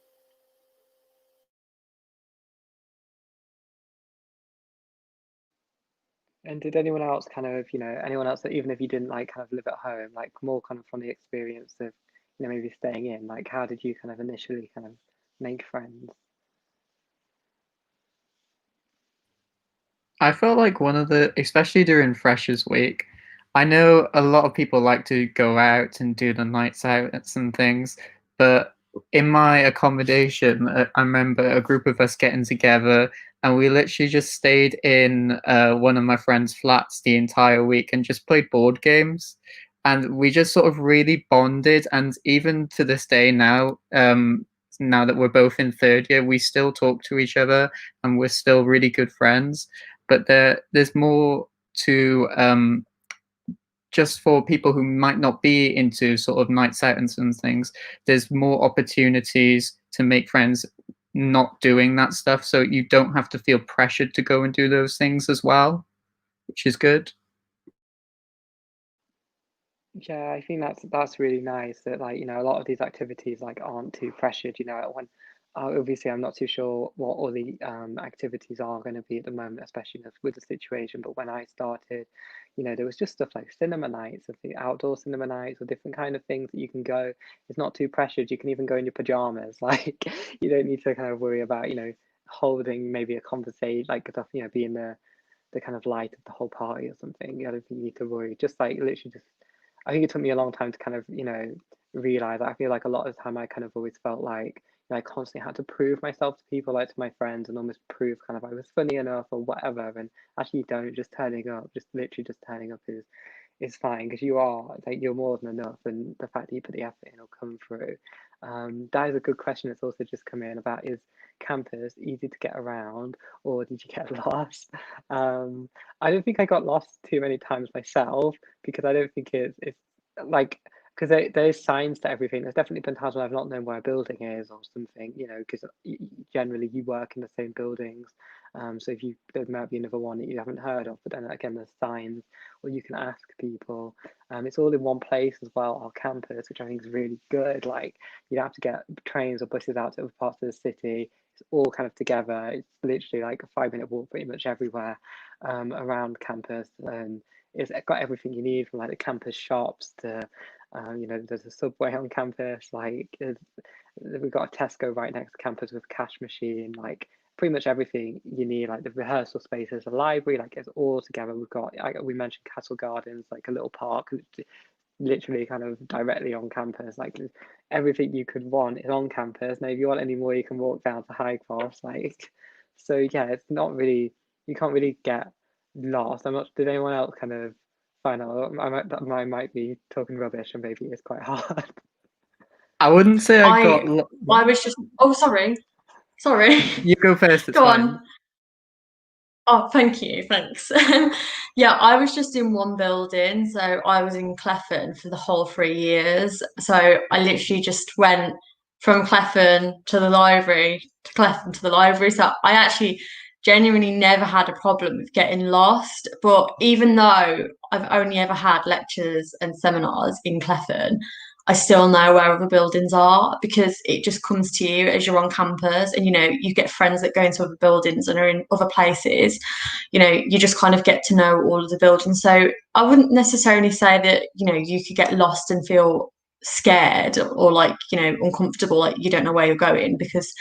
And did anyone else kind of, anyone else that even if you didn't like kind of live at home, like more kind of from the experience of, maybe staying in, like how did you kind of initially kind of make friends? I felt like one of the, especially during Freshers Week, I know a lot of people like to go out and do the nights out and things, but in my accommodation, I remember a group of us getting together and we literally just stayed in one of my friend's flats the entire week and just played board games. And we just sort of really bonded. And even to this day now, now that we're both in third year, we still talk to each other and we're still really good friends. But there's more to just for people who might not be into sort of nights out and some things, there's more opportunities to make friends not doing that stuff. So you don't have to feel pressured to go and do those things as well, which is good. Yeah, I think that's really nice that, like, a lot of these activities like aren't too pressured, when obviously I'm not too sure what all the activities are going to be at the moment, especially with the situation, but when I started, there was just stuff like cinema nights, of the outdoor cinema nights, or different kind of things that you can go. It's not too pressured. You can even go in your pajamas. Like, you don't need to kind of worry about, holding maybe a conversation, like stuff, being the kind of light of the whole party or something. I don't think you need to worry. Just like literally just, I think it took me a long time to kind of, realize that. I feel like a lot of the time I kind of always felt like, I constantly had to prove myself to people, like to my friends, and almost prove kind of I was funny enough or whatever. And actually, you don't. Just turning up, just literally just turning up is fine, because you are, like, you're more than enough, and the fact that you put the effort in will come through. That is a good question that's also just come in about, is campus easy to get around, or did you get lost? I don't think I got lost too many times myself, because I don't think it's like, because there's signs to everything. There's definitely been times when I've not known where a building is or something, because generally you work in the same buildings. So if there might be another one that you haven't heard of, but then again, there's signs, or you can ask people. It's all in one place as well, our campus, which I think is really good. Like, you don't have to get trains or buses out to other parts of the city. It's all kind of together. It's literally like a 5-minute walk pretty much everywhere around campus, and it's got everything you need, from like the campus shops to there's a Subway on campus. Like, we've got a Tesco right next to campus with a cash machine. Like, pretty much everything you need. Like the rehearsal spaces, a library. Like, it's all together. We've got, we mentioned Castle Gardens, like a little park, literally kind of directly on campus. Like, everything you could want is on campus. Now, if you want any more, you can walk down to High Cross. Like, so yeah, it's not really, you can't really get lost. I'm not. Did anyone else kind of find out? I might be talking rubbish, and maybe it's quite hard. I wouldn't say I was just. Oh, sorry. You go first. Go on. Oh, thank you. Thanks. Yeah, I was just in one building. So I was in Cleffern for the whole 3 years. So I literally just went from Cleffern to the library, to Cleffern to the library. So I actually genuinely never had a problem with getting lost. But even though I've only ever had lectures and seminars in Cleffern, I still know where other buildings are, because it just comes to you as you're on campus, and you get friends that go into other buildings and are in other places. You just kind of get to know all of the buildings. So I wouldn't necessarily say that you could get lost and feel scared or like, you know, uncomfortable, like you don't know where you're going, because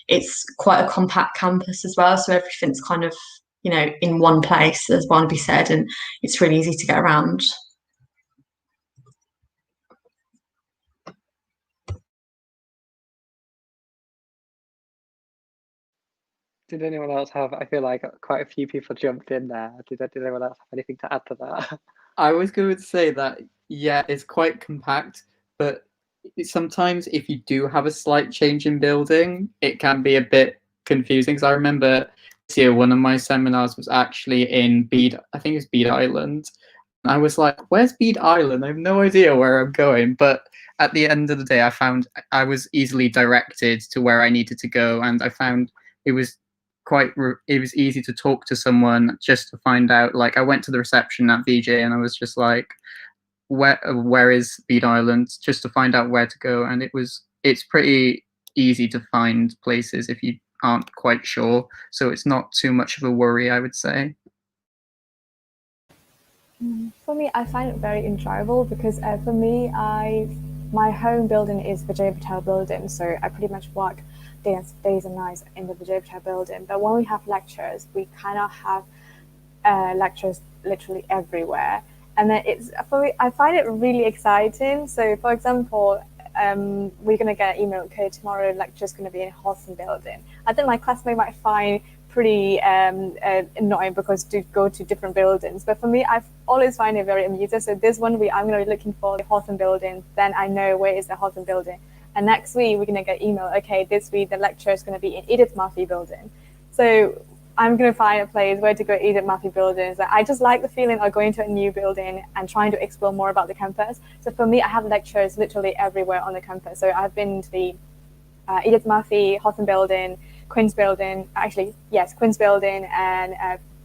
it's quite a compact campus as well, so everything's kind of, you know, in one place, as Barnaby said, and it's really easy to get around. Did anyone else have? I feel like quite a few people jumped in there. Did anyone else have anything to add to that? I was going to say that, yeah, it's quite compact, but sometimes if you do have a slight change in building, it can be a bit confusing. Because I remember this year, one of my seminars was actually in Bede, I think it's Bede Island. And I was like, where's Bede Island? I have no idea where I'm going. But at the end of the day, I found I was easily directed to where I needed to go. And I found it was it was easy to talk to someone just to find out. Like, I went to the reception at VJ and I was just like, where is Bede Island, just to find out where to go. And it's pretty easy to find places if you aren't quite sure, so it's not too much of a worry, I would say. For me, I find it very enjoyable because for me, my home building is Vijay Patel building, so I pretty much work days and nights in the Vijay Patel building. But when we have lectures, we kind of have lectures literally everywhere, and then it's, for me, I find it really exciting. So, for example, we're gonna get an email. Okay, tomorrow lecture is gonna be in Hawthorne building. I think my classmate might find pretty annoying because to go to different buildings, but for me, I've always find it very amusing. So this one week I'm going to be looking for the Hawthorne building, then I know where is the Hawthorne building, and next week we're going to get email, okay, this week the lecture is going to be in Edith Murphy building, so I'm going to find a place where to go to Edith Murphy buildings. I just like the feeling of going to a new building and trying to explore more about the campus. So for me, I have lectures literally everywhere on the campus. So I've been to the Edith Murphy, Hawthorne building, Queen's building, actually, yes, Queen's building, and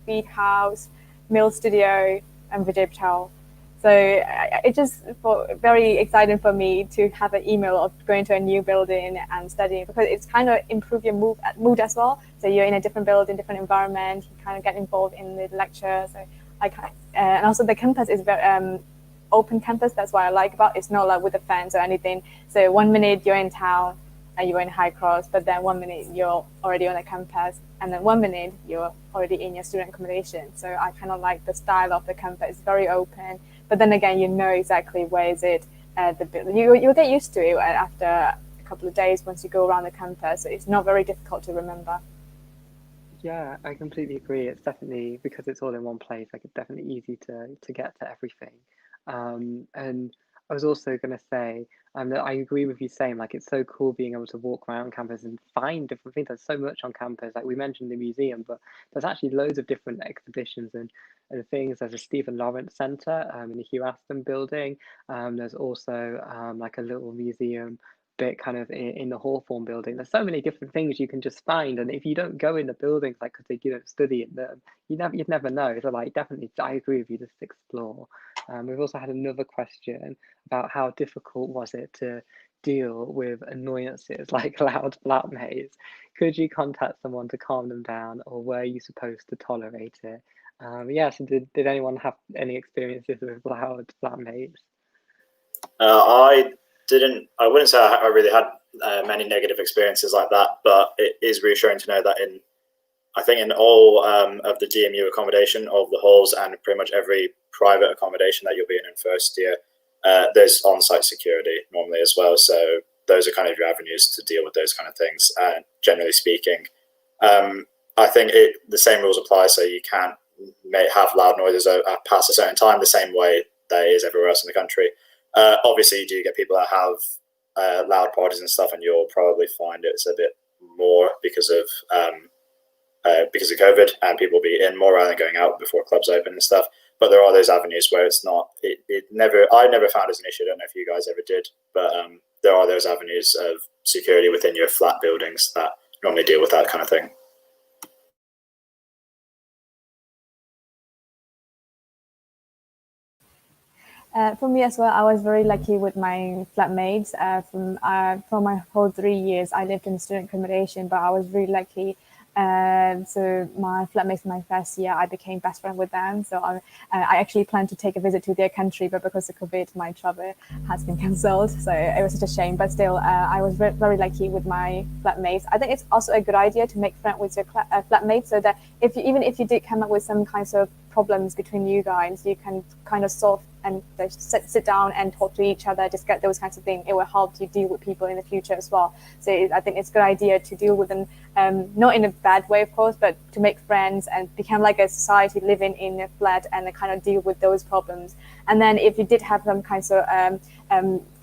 Bede House, Mill Studio, and Vijay Patel. So it just very exciting for me to have an email of going to a new building and studying, because it's kind of improve your mood as well. So you're in a different building, different environment, you kind of get involved in the lecture. So and also the campus is very open campus. That's what I like about it. It's not like with the fans or anything. So 1 minute you're in town and you're in High Cross, but then 1 minute you're already on the campus, and then 1 minute you're already in your student accommodation. So I kind of like the style of the campus. It's very open, but then again, you know exactly where is it. You'll get used to it after a couple of days once you go around the campus. So it's not very difficult to remember. Yeah, I completely agree. It's definitely, because it's all in one place, like it's definitely easy to get to everything. And I was also going to say that I agree with you saying, like, it's so cool being able to walk around campus and find different things. There's so much on campus. Like we mentioned the museum, but there's actually loads of different exhibitions and things. There's a Stephen Lawrence Centre in the Hugh Aston building. There's also like a little museum bit kind of in the Hawthorne building. There's so many different things you can just find, and if you don't go in the buildings, like because you don't study in them, you'd never know. So like definitely, I agree with you. Just explore. We've also had another question about how difficult was it to deal with annoyances like loud flatmates. Could you contact someone to calm them down, or were you supposed to tolerate it? Yeah, so did anyone have any experiences with loud flatmates? I wouldn't say I really had many negative experiences like that, but it is reassuring to know that I think in all of the DMU accommodation, all of the halls, and pretty much every private accommodation that you'll be in first year, there's on-site security normally as well. So those are kind of your avenues to deal with those kind of things. Generally speaking, I think the same rules apply. So you can't have loud noises past a certain time, the same way that it is everywhere else in the country. Obviously, you do get people that have loud parties and stuff, and you'll probably find it's a bit more because of COVID, and people will be in more rather than going out before clubs open and stuff. But there are those avenues where it's not. I never found as an issue. I don't know if you guys ever did, but there are those avenues of security within your flat buildings that normally deal with that kind of thing. For me as well, I was very lucky with my flatmates. For my whole 3 years, I lived in student accommodation, but I was really lucky So my flatmates in my first year, I became best friend with them. So I actually planned to take a visit to their country, but because of COVID, my travel has been cancelled. So it was such a shame. But still, I was very lucky with my flatmates. I think it's also a good idea to make friends with your flatmates, so that even if you did come up with some kinds of problems between you guys, you can kind of solve and sit down and talk to each other, discuss those kinds of things. It will help you deal with people in the future as well. So I think it's a good idea to deal with them, not in a bad way, of course, but to make friends and become like a society living in a flat and kind of deal with those problems. And then if you did have some kinds of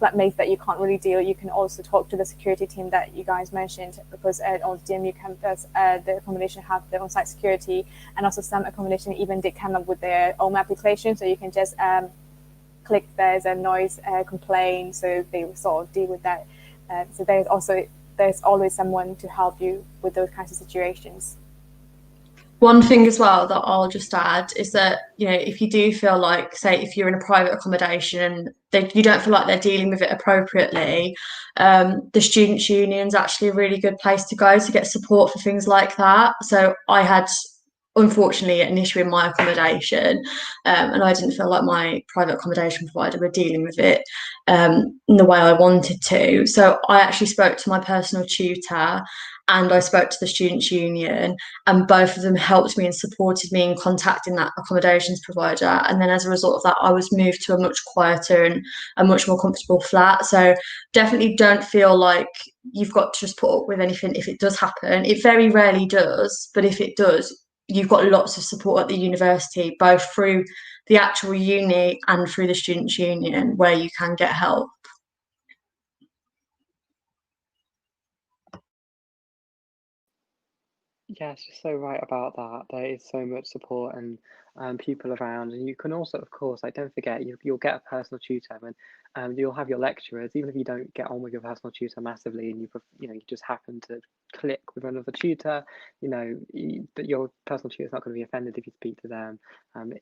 flatmates that you can't really deal, you can also talk to the security team that you guys mentioned, because on the DMU campus, the accommodation have their on-site security, and also some accommodation even did come up with their own application, so you can just click there's a noise complaint, so they will sort of deal with that. So there's always someone to help you with those kinds of situations. One thing as well that I'll just add is that, if you do feel like, say, if you're in a private accommodation and you don't feel like they're dealing with it appropriately, the Students' Union is actually a really good place to go to get support for things like that. So I had, unfortunately, an issue in my accommodation, and I didn't feel like my private accommodation provider were dealing with it in the way I wanted to. So I actually spoke to my personal tutor and I spoke to the Students' Union, and both of them helped me and supported me in contacting that accommodations provider. And then as a result of that, I was moved to a much quieter and a much more comfortable flat. So definitely don't feel like you've got to just put up with anything if it does happen. It very rarely does, but if it does, you've got lots of support at the university, both through the actual uni and through the Students' Union, where you can get help. Yes, you're so right about that. There is so much support and people around, and you can also, of course, like don't forget, you'll get a personal tutor, and you'll have your lecturers. Even if you don't get on with your personal tutor massively, and you just happen to click with another tutor, that your personal tutor is not going to be offended if you speak to them.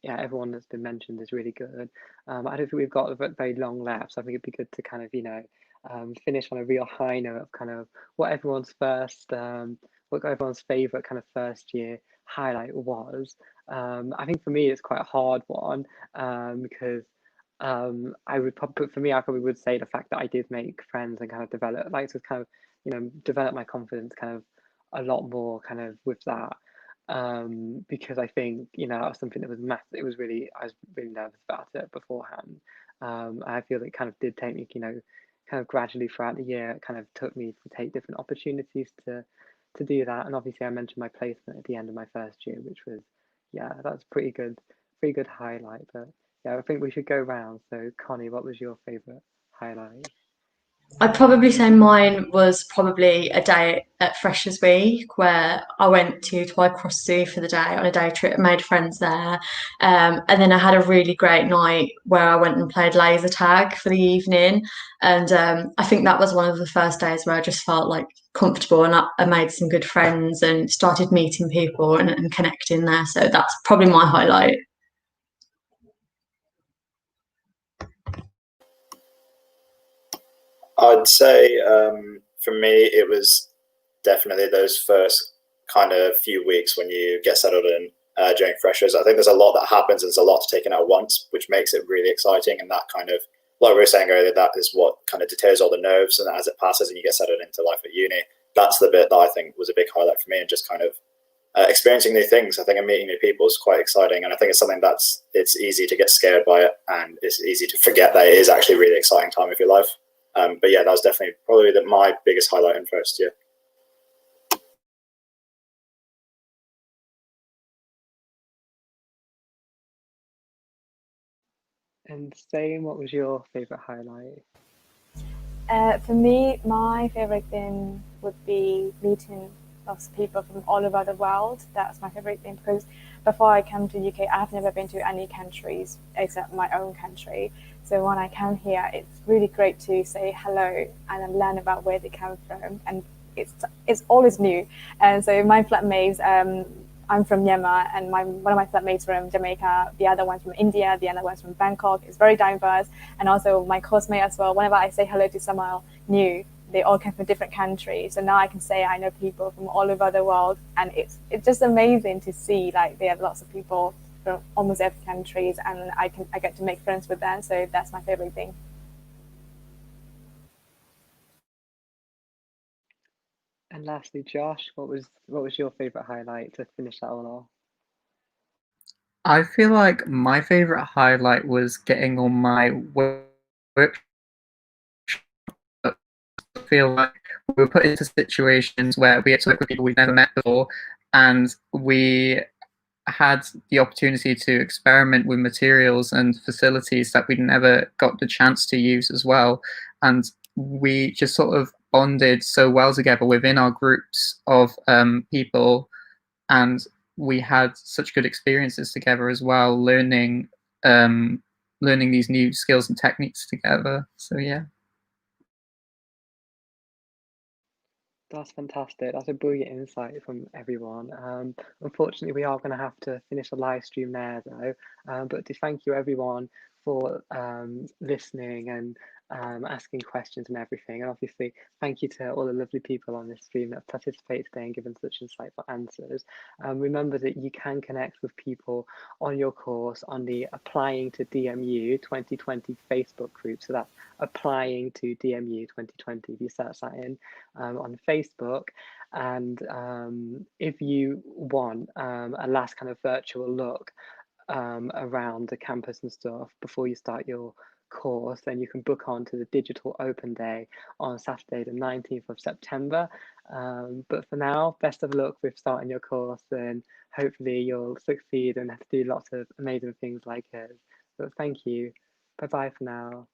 Yeah, everyone that's been mentioned is really good. I don't think we've got very long left, so I think it'd be good to kind of finish on a real high note of kind of what everyone's favorite kind of first year highlight was. I think for me it's quite a hard one, because I probably would say the fact that I did make friends and kind of develop my confidence kind of a lot more kind of with that. Because I think that was something that was massive. I was really nervous about it beforehand. I feel it kind of did take me, kind of gradually throughout the year. It kind of took me to take different opportunities to do that. And obviously I mentioned my placement at the end of my first year, which was, yeah, that's pretty good highlight. But yeah, I think we should go round. So Connie, what was your favorite highlight? I'd probably say mine was probably a day at Freshers Week where I went to Twycross Zoo for the day on a day trip, made friends there. And then I had a really great night where I went and played laser tag for the evening. And I think that was one of the first days where I just felt like comfortable, and I made some good friends and started meeting people and connecting there. So that's probably my highlight. I'd say for me, it was definitely those first kind of few weeks when you get settled in during freshers. I think there's a lot that happens and there's a lot to take in at once, which makes it really exciting. And that kind of, like we were saying earlier, that is what kind of deters all the nerves. And as it passes and you get settled into life at uni, that's the bit that I think was a big highlight for me, and just kind of experiencing new things. I think, and meeting new people is quite exciting. And I think it's something it's easy to get scared by it, and it's easy to forget that it is actually a really exciting time of your life. But yeah, that was definitely probably my biggest highlight in first year. And Same, what was your favorite highlight? For me, my favorite thing would be meeting lots of people from all over the world. That's my favorite thing, because before I came to UK, I've never been to any countries except my own country. So when I come here, it's really great to say hello and learn about where they come from, and it's always new. And so my flatmates, I'm from Myanmar, and one of my flatmates from Jamaica, the other one's from India, the other one's from Bangkok. It's very diverse. And also my coursemate as well. Whenever I say hello to someone new, they all came from different countries. So now I can say I know people from all over the world, and it's just amazing to see like there are lots of people from almost every country, and I get to make friends with them. So that's my favorite thing. And lastly, Josh, what was your favorite highlight to finish that all off? I feel like my favorite highlight was getting on my work. I feel like we were put into situations where we had to work with people we've never met before, and we had the opportunity to experiment with materials and facilities that we'd never got the chance to use as well. And we just sort of bonded so well together within our groups of people, and we had such good experiences together as well, learning these new skills and techniques together. So yeah. That's fantastic. That's a brilliant insight from everyone. Unfortunately, we are going to have to finish the live stream there, though. But to thank you, everyone, for listening and asking questions and everything. And obviously, thank you to all the lovely people on this stream that participated today and given such insightful answers. Remember that you can connect with people on your course on the Applying to DMU 2020 Facebook group. So that's Applying to DMU 2020. If you search that in on Facebook, and if you want a last kind of virtual look around the campus and stuff before you start your course, then you can book on to the digital open day on Saturday the 19th of September. But for now, best of luck with starting your course, and hopefully you'll succeed and have to do lots of amazing things like us. But thank you. Bye bye for now.